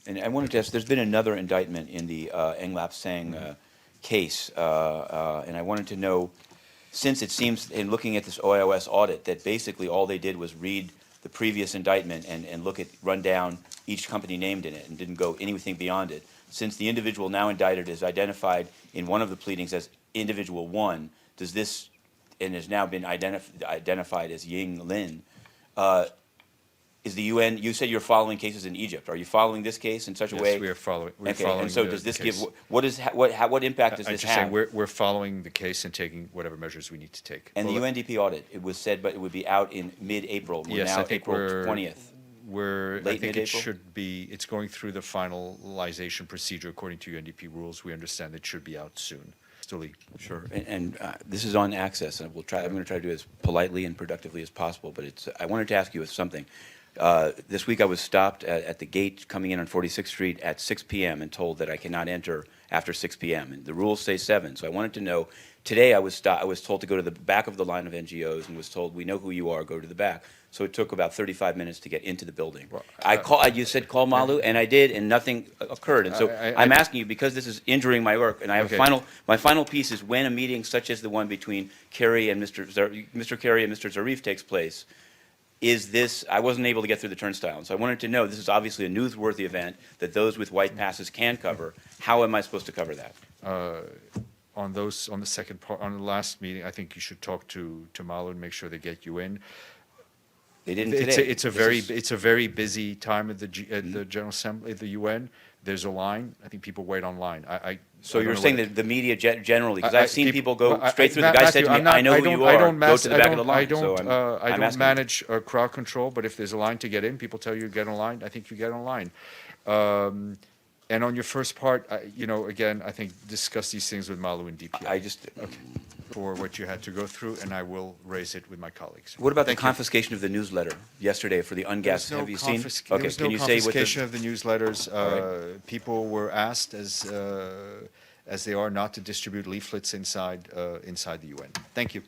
And I wanted to ask, there's been another indictment in the Englap Sang case, and I wanted to know, since it seems, in looking at this OIOS audit, that basically all they did was read the previous indictment and run down each company named in it and didn't go anything beyond it. Since the individual now indicted is identified in one of the pleadings as individual one, does this, and has now been identified as Ying Lin, is the UN, you said you're following cases in Egypt. Are you following this case in such a way? Yes, we are following. We're Okay, following and so the does this case. give, what impact does I'm this just saying have? we're following the case and taking whatever measures we need to take. And the Well, UNDP audit, it was said, but it would be out in mid-April. We're Yes, now I think April we're 20th. I Late think it mid-April? should be. It's going through the finalization procedure according to UNDP rules. We understand it should be out soon. Still, Sure, and this is on access, and I'm going to try to do it as politely and productively as possible, but I wanted to ask you something. This week I was stopped at the gate coming in on 46th Street at 6 p.m. and told that I cannot enter after 6 p.m. And the rules say 7, so I wanted to know, today I was told to go to the back of the line of NGOs and was told, we know who you are, go to the back. So it took about 35 minutes to get into the building. Well, You said call Malu, and I did, and nothing occurred. And so I'm asking you, because this is injuring my work, and I have Okay. my final piece is when a meeting such as the one between Kerry and Mr. Kerry and Mr. Zarif takes place, is this, I wasn't able to get through the turnstile, so I wanted to know, this is obviously a newsworthy event that those with white passes can cover. How am I supposed to cover that? on the second part, on the last meeting, I think you should talk to Malu and make sure they get you in. They didn't today. It's a very busy time at the General Assembly, at the UN. There's a line. I think people wait online. So I you're don't know saying what that the media generally, because I've seen people go well, straight through, the guy said to me, I know who you are, go to the back of the line. So I I'm don't asking. manage crowd control, but if there's a line to get in, people tell you to get in line, I think you get in line. And on your first part, again, I think discuss these things with Malu and DPI. I just, For what you had to go through, and I will raise it with my colleagues. what about the Thank you. confiscation of the newsletter yesterday for the ungassed? Have you seen? There Okay, was can no you say what confiscation the, of the newsletters. right. People were asked, as they are, not to distribute leaflets inside the UN. Thank you.